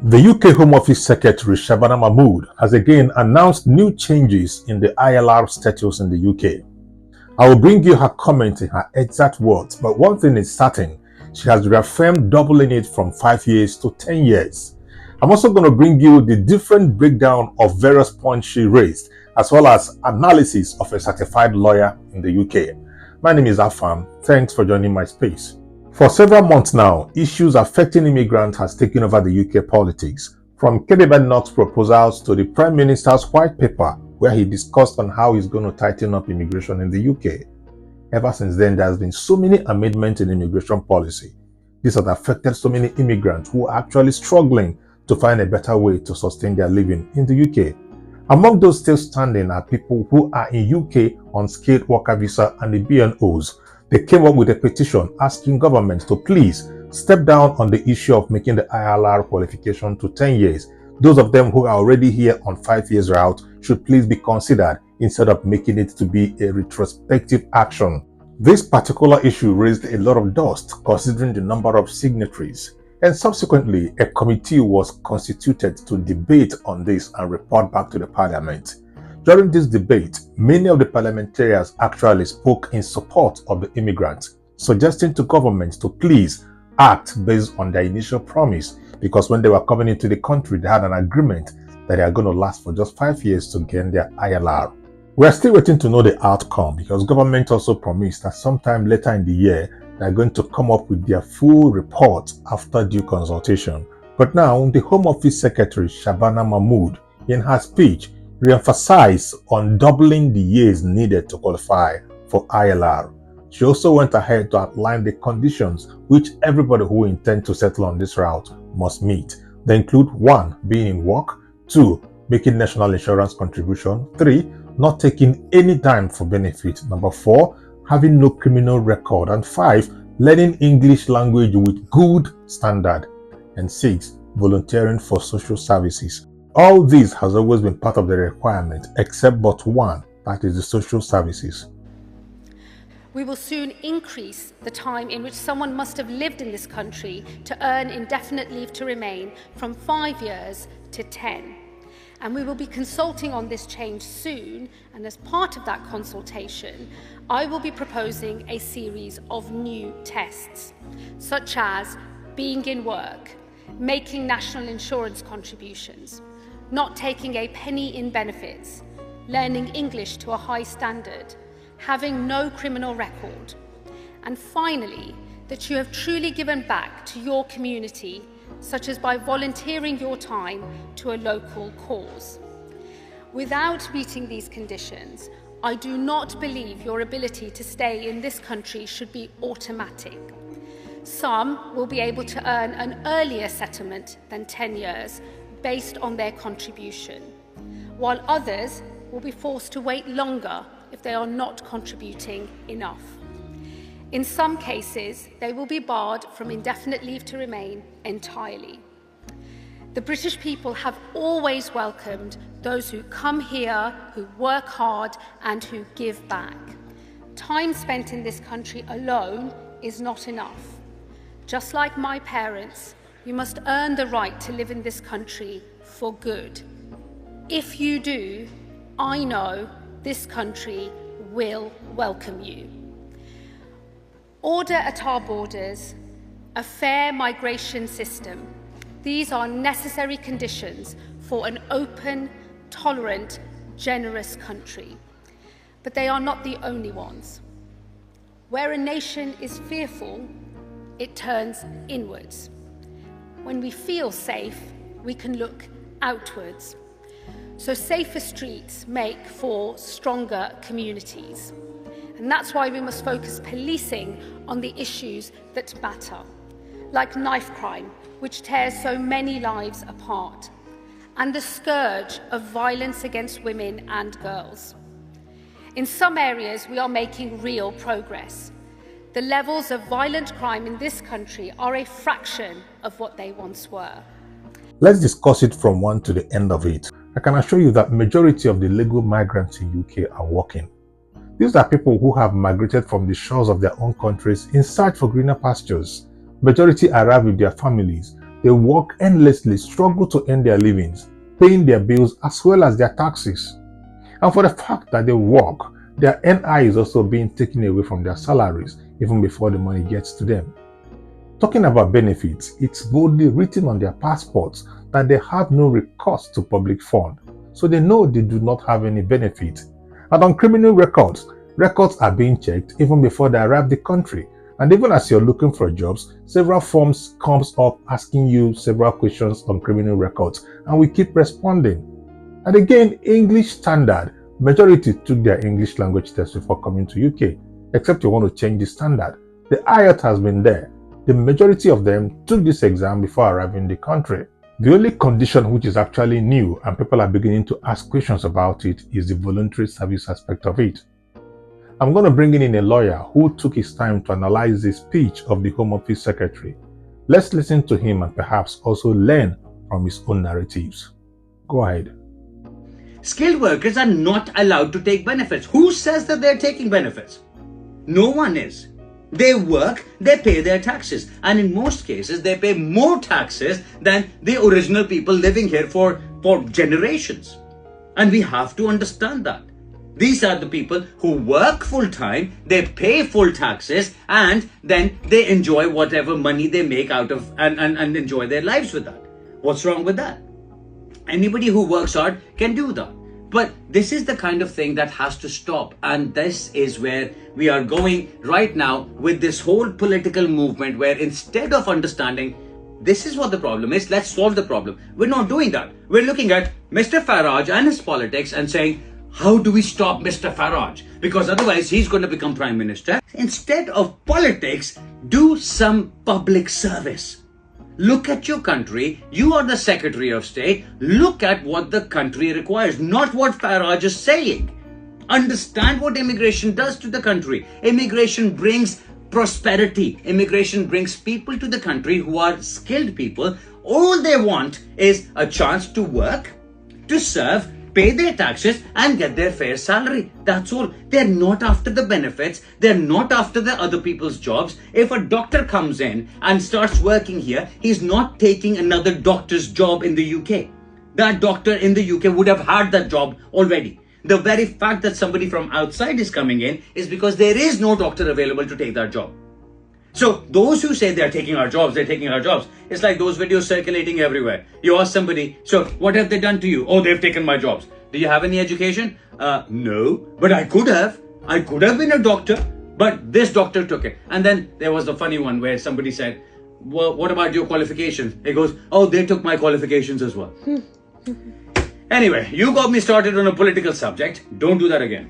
The UK Home Office Secretary Shabana Mahmood has again announced new changes in the ILR status in the UK. I will bring you her comment in her exact words, but one thing is certain, she has reaffirmed doubling it from 5 years to 10 years. I'm also going to bring you the different breakdown of various points she raised, as well as analysis of a certified lawyer in the UK. My name is Afam. Thanks for joining my space. For several months now, issues affecting immigrants has taken over the UK politics, from Kenny-Bennock's proposals to the Prime Minister's white paper, where he discussed on how he's going to tighten up immigration in the UK. Ever since then, there has been so many amendments in immigration policy. This has affected so many immigrants who are actually struggling to find a better way to sustain their living in the UK. Among those still standing are people who are in UK on skilled worker visa and the BNOs. They came up with a petition asking government to please step down on the issue of making the ILR qualification to 10 years. Those of them who are already here on 5 years route should please be considered instead of making it to be a retrospective action. This particular issue raised a lot of dust considering the number of signatories, and subsequently a committee was constituted to debate on this and report back to the Parliament. During this debate, many of the parliamentarians actually spoke in support of the immigrants, suggesting to government to please act based on their initial promise, because when they were coming into the country, they had an agreement that they are going to last for just 5 years to gain their ILR. We are still waiting to know the outcome, because government also promised that sometime later in the year, they are going to come up with their full report after due consultation. But now, the Home Office Secretary Shabana Mahmood, in her speech, re-emphasized on doubling the years needed to qualify for ILR. She also went ahead to outline the conditions which everybody who intends to settle on this route must meet. They include 1. Being in work, 2. Making national insurance contribution, 3. Not taking any dime for benefit, 4. Having no criminal record, and 5. Learning English language with good standard, and 6. Volunteering for social services. All this has always been part of the requirement, except but one, that is the social services. We will soon increase the time in which someone must have lived in this country to earn indefinite leave to remain from 5 years to 10. And we will be consulting on this change soon, and as part of that consultation, I will be proposing a series of new tests, such as being in work, making national insurance contributions, not taking a penny in benefits, learning English to a high standard, having no criminal record, and finally, that you have truly given back to your community, such as by volunteering your time to a local cause. Without meeting these conditions, I do not believe your ability to stay in this country should be automatic. Some will be able to earn an earlier settlement than 10 years based on their contribution, while others will be forced to wait longer if they are not contributing enough. In some cases, they will be barred from indefinite leave to remain entirely. The British people have always welcomed those who come here, who work hard, and who give back. Time spent in this country alone is not enough. Just like my parents, you must earn the right to live in this country for good. If you do, I know this country will welcome you. Order at our borders, a fair migration system. These are necessary conditions for an open, tolerant, generous country. But they are not the only ones. Where a nation is fearful, it turns inwards. When we feel safe, we can look outwards. So safer streets make for stronger communities. And that's why we must focus policing on the issues that matter, like knife crime, which tears so many lives apart, and the scourge of violence against women and girls. In some areas, we are making real progress. The levels of violent crime in this country are a fraction of what they once were. Let's discuss it from one to the end of it. I can assure you that majority of the legal migrants in UK are working. These are people who have migrated from the shores of their own countries in search for greener pastures. Majority arrive with their families, They work endlessly, struggle to earn their livings, paying their bills as well as their taxes. And for the fact that they work, their NI is also being taken away from their salaries even before the money gets to them. Talking about benefits, it's boldly written on their passports that they have no recourse to public fund, so they know they do not have any benefit. And on criminal records, records are being checked even before they arrive the country. And even as you're looking for jobs, several forms comes up asking you several questions on criminal records, and we keep responding. And again, English standard. Majority took their English language test before coming to UK, except you want to change the standard. The IELTS has been there. The majority of them took this exam before arriving in the country. The only condition which is actually new and people are beginning to ask questions about it is the voluntary service aspect of it. I'm going to bring in a lawyer who took his time to analyze the speech of the Home Office Secretary. Let's listen to him and perhaps also learn from his own narratives. Go ahead. Skilled workers are not allowed to take benefits. Who says that they're taking benefits? No one is. They work, they pay their taxes, and in most cases they pay more taxes than the original people living here for generations. And we have to understand that. These are the people who work full time, they pay full taxes, and then they enjoy whatever money they make out of and enjoy their lives with that. What's wrong with that? Anybody who works hard can do that. But this is the kind of thing that has to stop. And this is where we are going right now with this whole political movement, where instead of understanding this is what the problem is, let's solve the problem, we're not doing that. We're looking at Mr. Farage and his politics and saying, how do we stop Mr. Farage? Because otherwise he's going to become Prime Minister. Instead of politics, do some public service. Look at your country. You are the Secretary of State. Look at what the country requires, not what Farage is saying. Understand what immigration does to the country. Immigration brings prosperity. Immigration brings people to the country who are skilled people. All they want is a chance to work, to serve, pay their taxes and get their fair salary. That's all. They're not after the benefits. They're not after the other people's jobs. If a doctor comes in and starts working here, he's not taking another doctor's job in the UK. That doctor in the UK would have had that job already. The very fact that somebody from outside is coming in is because there is no doctor available to take that job. So those who say they're taking our jobs, it's like those videos circulating everywhere. You ask somebody, so what have they done to you? Oh, they've taken my jobs. Do you have any education? No, but I could have. I could have been a doctor, but this doctor took it. And then there was the funny one where somebody said, well, what about your qualifications? He goes, oh, they took my qualifications as well. Anyway, you got me started on a political subject. Don't do that again.